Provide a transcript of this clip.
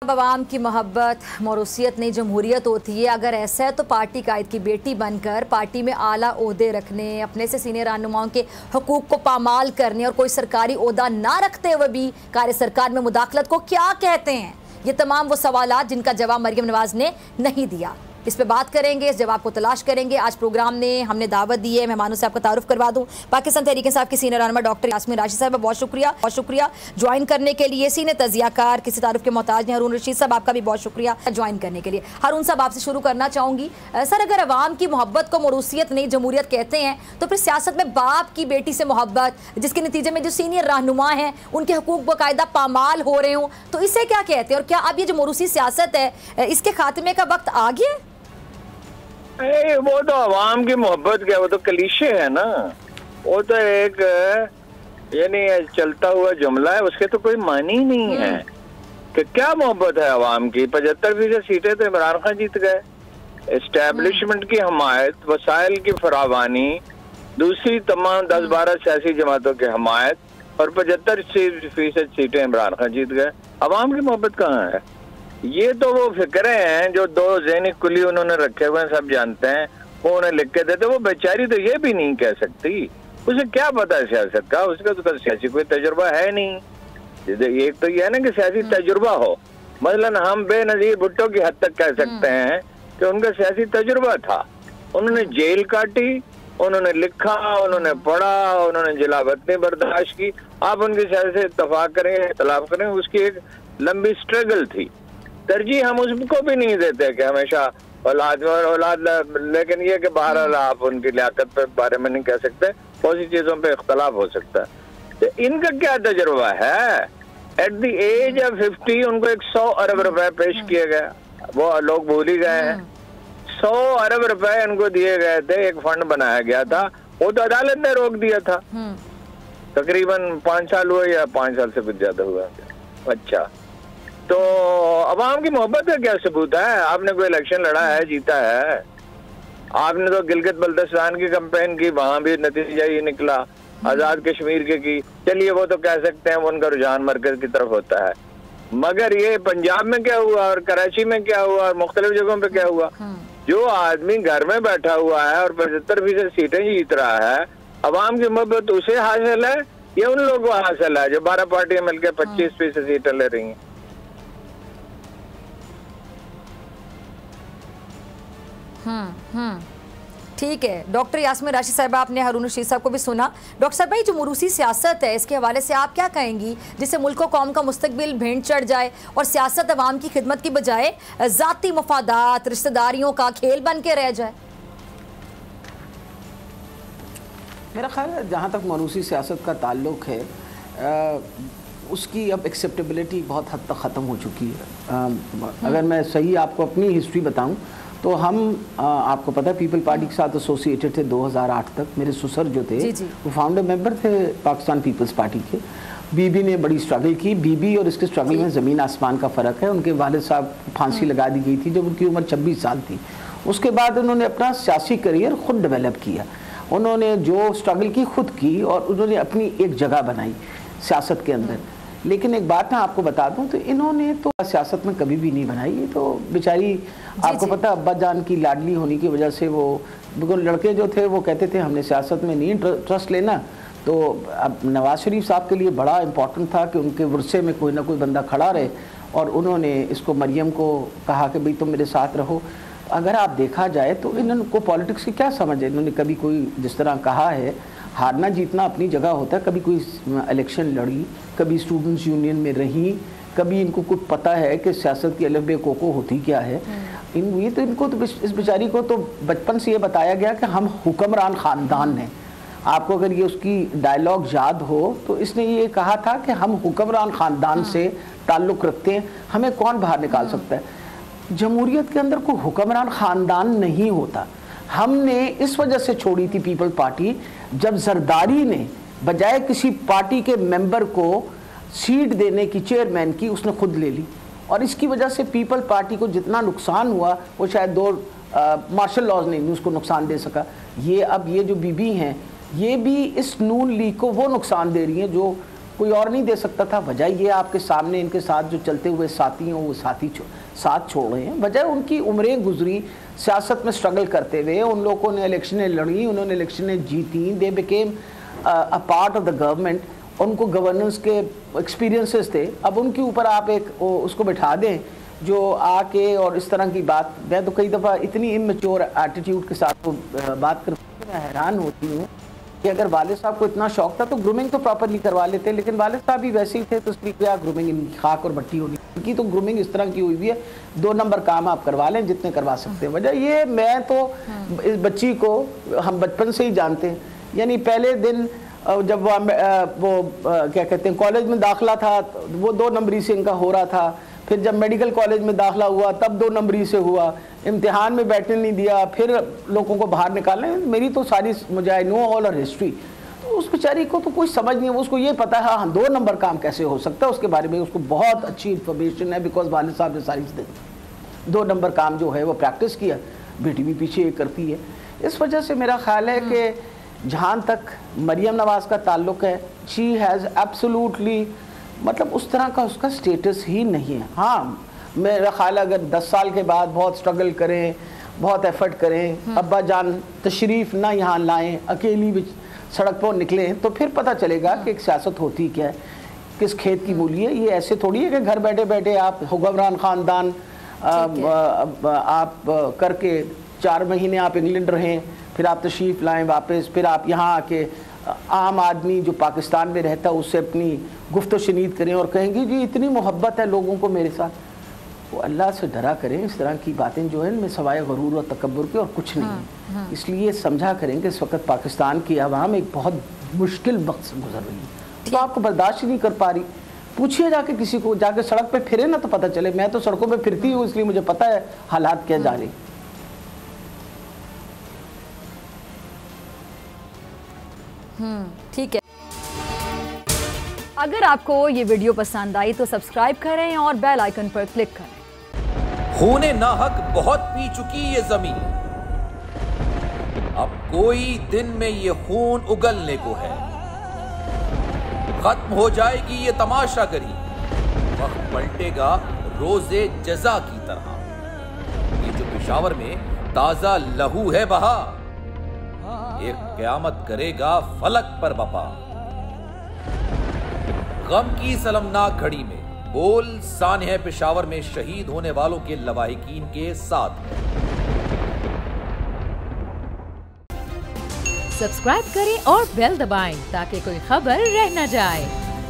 अवाम की मोहब्बत मौरूसियत नहीं जमहूरियत होती है। अगर ऐसा है तो पार्टी कायद की बेटी बनकर पार्टी में आला ओहदे रखने, अपने से सीनियर रहनुमाओं के हकूक़ को पामाल करने और कोई सरकारी ओहदा ना रखते हुए भी कार्य सरकार में मुदाखलत को क्या कहते हैं? ये तमाम वो सवालात जिनका जवाब मरियम नवाज ने नहीं दिया। इस पे बात करेंगे, इस जवाब को तलाश करेंगे। आज प्रोग्राम में हमने दावत दी है, मेहमानों से आपका तारुफ करवा दूं। पाकिस्तान तहरीक इंसाफ की सीनियर रहनुमा डॉक्टर यास्मीन राशिद साहब, बहुत शुक्रिया ज्वाइन करने के लिए। सीनियर तजियाकार, किसी तारुफ के मोहताज नहीं, हारून रशीद साहब, आपका भी बहुत शुक्रिया ज्वाइन करने के लिए। हारून साहब, आपसे शुरू करना चाहूँगी। सर, अगर अवाम की मोहब्बत को मौरूसियत नहीं जमहूरियत कहते हैं तो फिर सियासत में बाप की बेटी से मोहब्बत, जिसके नतीजे में जो सीनियर रहनुमा हैं उनके हकूक़ बाकायदा पामाल हो रहे हों, तो इसे क्या कहते हैं? और क्या अब ये जो मौरूसी सियासत है इसके खात्मे का वक्त आ गया? वो तो अवाम की मोहब्बत क्या, वो तो क्लीशे है ना। वो तो एक यानी चलता हुआ जुमला है, उसके तो कोई मानी ही नहीं है कि क्या मोहब्बत है अवाम की। 75% सीटें तो इमरान खान जीत गए। एस्टैब्लिशमेंट की हमायत, वसाइल की फरावानी, दूसरी तमाम 10-12 सियासी जमातों की हमायत और 75% सीटें इमरान खान जीत गए। अवाम की मोहब्बत कहाँ है? ये तो वो फिक्रे हैं जो दो ज़हनी कुली उन्होंने रखे हुए हैं, सब जानते हैं। वो उन्हें लिख के देते, वो बेचारी तो ये भी नहीं कह सकती, उसे क्या पता है सियासत का, उसका तो सियासी कोई तजुर्बा है नहीं। एक तो ये है ना कि सियासी तजुर्बा हो। मसलन हम बेनजीर भुट्टो की हद तक कह सकते हैं कि उनका सियासी तजुर्बा था। उन्होंने जेल काटी, उन्होंने लिखा, उन्होंने पढ़ा, उन्होंने जिलावतनी बर्दाश्त की। आप उनकी सियासत से इत्तफाक करें, इख्तलाफ करें, उसकी एक लंबी स्ट्रगल थी। तरजीह हम उसको भी नहीं देते कि हमेशा औलाद, लेकिन ये कि बहरहाल आप उनकी लियाकत पे बारे में नहीं कह सकते, बहुत सी चीजों पे इख्तलाफ हो सकता है। तो इनका क्या तजुर्बा है? एट द एज ऑफ 50 उनको 100 अरब रुपए पेश किए गए, वो लोग भूल ही गए हैं। 100 अरब रुपए उनको दिए गए थे, एक फंड बनाया गया था, वो तो अदालत ने रोक दिया था। तकरीबन 5 साल हुए या 5 साल से कुछ ज्यादा हुआ। अच्छा, तो अवाम की मोहब्बत का क्या सबूत है? आपने कोई इलेक्शन लड़ा है, जीता है? आपने तो गिलगित बल्तिस्तान की कैंपेन की, वहां भी नतीजा ही निकला। आजाद कश्मीर के की, चलिए वो तो कह सकते हैं उनका रुझान मरकज की तरफ होता है, मगर ये पंजाब में क्या हुआ और कराची में क्या हुआ और मुख्तलिफ जगहों पे क्या हुआ? जो आदमी घर में बैठा हुआ है और 75% सीटें जीत रहा है, अवाम की मोहब्बत उसे हासिल है या उन लोगों को हासिल है जो 12 पार्टियां मिलकर 25% सीटें ले रही हैं? ठीक है। डॉक्टर यास्मीन राशिद साहब, आपने हारून रशीद साहब को भी सुना। डॉक्टर साहब, भाई जो मौरूसी सियासत है इसके हवाले से आप क्या कहेंगी, जिससे मुल्क व कौम का मुस्तकबिल भेंट चढ़ जाए और सियासत अवाम की खिदमत की बजाय ज़ाती मफादात, रिश्तेदारियों का खेल बन के रह जाए? मेरा ख्याल है जहाँ तक मौरूसी सियासत का ताल्लुक है, उसकी अब एक्सेप्टेबिलिटी बहुत हद तक ख़त्म हो चुकी है। अगर मैं सही आपको अपनी हिस्ट्री बताऊं तो हम आपको पता है पीपल पार्टी के साथ एसोसिएटेड थे 2008 तक। मेरे ससुर जो थे वो फाउंडर मेंबर थे पाकिस्तान पीपल्स पार्टी के। बीबी ने बड़ी स्ट्रगल की। बीबी और इसके स्ट्रगल में ज़मीन आसमान का फ़र्क है। उनके वालिद साहब फांसी लगा दी गई थी जब उनकी उम्र 26 साल थी। उसके बाद उन्होंने अपना सियासी करियर ख़ुद डेवलप किया। उन्होंने जो स्ट्रगल की खुद की और उन्होंने अपनी एक जगह बनाई सियासत के अंदर। लेकिन एक बात मैं आपको बता दूं, तो इन्होंने तो सियासत में कभी भी नहीं बनाई। ये तो बेचारी, आपको पता, अब्बा जान की लाडली होने की वजह से वो लड़के जो थे वो कहते थे हमने सियासत में नहीं ट्रस्ट लेना। तो अब नवाज शरीफ साहब के लिए बड़ा इम्पोर्टेंट था कि उनके वर्से में कोई ना कोई बंदा खड़ा रहे, और उन्होंने इसको मरियम को कहा कि भाई तुम मेरे साथ रहो। अगर आप देखा जाए तो इनको पॉलिटिक्स की क्या समझ है? इन्होंने कभी कोई, जिस तरह कहा है, हारना जीतना अपनी जगह होता है। कभी कोई इलेक्शन लड़ी, कभी स्टूडेंट्स यूनियन में रही, कभी इनको कुछ पता है कि सियासत की अलग बे कोको होती क्या है। ये तो इनको तो, इस बेचारी को तो बचपन से ये बताया गया कि हम हुक्मरान ख़ानदान हैं। आपको अगर ये उसकी डायलॉग याद हो तो इसने ये कहा था कि हम हुक्मरान ख़ानदान से ताल्लुक़ रखते हैं, हमें कौन बाहर निकाल सकता है। जमहूरियत के अंदर कोई हुक्मरान ख़ानदान नहीं होता। हमने इस वजह से छोड़ी थी पीपल पार्टी, जब जरदारी ने बजाय किसी पार्टी के मेंबर को सीट देने की, चेयरमैन की, उसने खुद ले ली। और इसकी वजह से पीपल पार्टी को जितना नुकसान हुआ वो शायद 2 मार्शल लॉज ने उसको नुकसान दे सका। ये अब ये जो बीबी हैं ये भी इस नून लीग को वो नुकसान दे रही हैं जो कोई और नहीं दे सकता था। वजह ये आपके सामने इनके साथ जो चलते हुए साथी हों वो साथी साथ छोड़ रहे हैं। वजह उनकी उम्रें गुजरी सियासत में स्ट्रगल करते हुए, उन लोगों ने इलेक्शनें लड़ी, उन्होंने इलेक्शनें जीती, they became a part of the government, उनको गवर्नेंस के एक्सपीरियंसेस थे। अब उनके ऊपर आप एक उसको बिठा दें जो आके और इस तरह की बात, मैं तो कई दफ़ा इतनी इमेच्योर एटीट्यूड के साथ बात करती हूँ, मैं हैरान होती हूँ कि अगर वालिद साहब को इतना शौक था तो ग्रूमिंग तो प्रॉपरली करवा लेते, लेकिन वालिद साहब भी वैसे ही थे तो उसकी क्या ग्रूमिंग, इनकी खाक और मट्टी होगी। इनकी तो ग्रूमिंग इस तरह की हुई हुई है, 2 नंबर काम आप करवा लें जितने करवा सकते हैं। वजह ये, मैं तो इस बच्ची को हम बचपन से ही जानते हैं, यानी पहले दिन जब वो क्या कहते हैं कॉलेज में दाखिला था वो 2 नंबरी से इनका हो रहा था, फिर जब मेडिकल कॉलेज में दाखिला हुआ तब 2 नंबरी से हुआ, इम्तिहान में बैठने नहीं दिया, फिर लोगों को बाहर निकालने। मेरी तो सारी, मुझे आई नो ऑल और हिस्ट्री, तो उस बेचारी को तो कुछ समझ नहीं है। उसको ये पता है हाँ 2 नंबर काम कैसे हो सकता है, उसके बारे में उसको बहुत अच्छी इन्फॉर्मेशन है, बिकॉज वालिद साहब ने सारी 2 नंबर काम जो है वो प्रैक्टिस किया, बेटी भी पीछे ये करती है। इस वजह से मेरा ख्याल है कि जहाँ तक मरियम नवाज़ का ताल्लुक है, शी हैज़ एब्सोल्युटली, मतलब उस तरह का उसका स्टेटस ही नहीं है। हाँ मेरा ख्याल अगर 10 साल के बाद बहुत स्ट्रगल करें, बहुत एफर्ट करें, अब्बा जान तशरीफ़ ना यहाँ लाएं, अकेली भी सड़क पर निकलें, तो फिर पता चलेगा कि एक सियासत होती क्या है, किस खेत की मूली है। ये ऐसे थोड़ी है कि घर बैठे बैठे आप हुक्मरान ख़ानदान आप करके 4 महीने आप इंग्लैंड रहें, फिर आप तशरीफ़ लाएं वापस, फिर आप यहाँ आके आम आदमी जो पाकिस्तान में रहता है उससे अपनी गुफ्तो शनीद करें और कहेंगे जी इतनी मोहब्बत है लोगों को मेरे साथ। वो अल्लाह से डरा करें, इस तरह की बातें जो है इनमें सवाए गरूर और तकब्बुर के और कुछ नहीं है। इसलिए समझा करें कि इस वक्त पाकिस्तान की आवाम एक बहुत मुश्किल वक्त से गुजर रही है, तो आपको बर्दाश्त ही नहीं कर पा रही। पूछिए जाके किसी को, जाके सड़क पे फिरे ना तो पता चले। मैं तो सड़कों पे फिरती हूँ इसलिए मुझे पता है हालात क्या जा रही। ठीक है, अगर आपको ये वीडियो पसंद आई तो सब्सक्राइब करें और बेल आइकन पर क्लिक करें। खूने नाहक बहुत पी चुकी ये जमीन, अब कोई दिन में ये खून उगलने को है। खत्म हो जाएगी ये तमाशागरी, वक्त पलटेगा रोजे जजा की तरह। ये जो पेशावर में ताजा लहू है बहा, एक क़यामत करेगा फलक पर बपा। गम की सलमनाक घड़ी में बोल सानह पेशावर में शहीद होने वालों के लवाहिकीन के साथ। सब्सक्राइब करें और बेल दबाएं ताकि कोई खबर रह न जाए।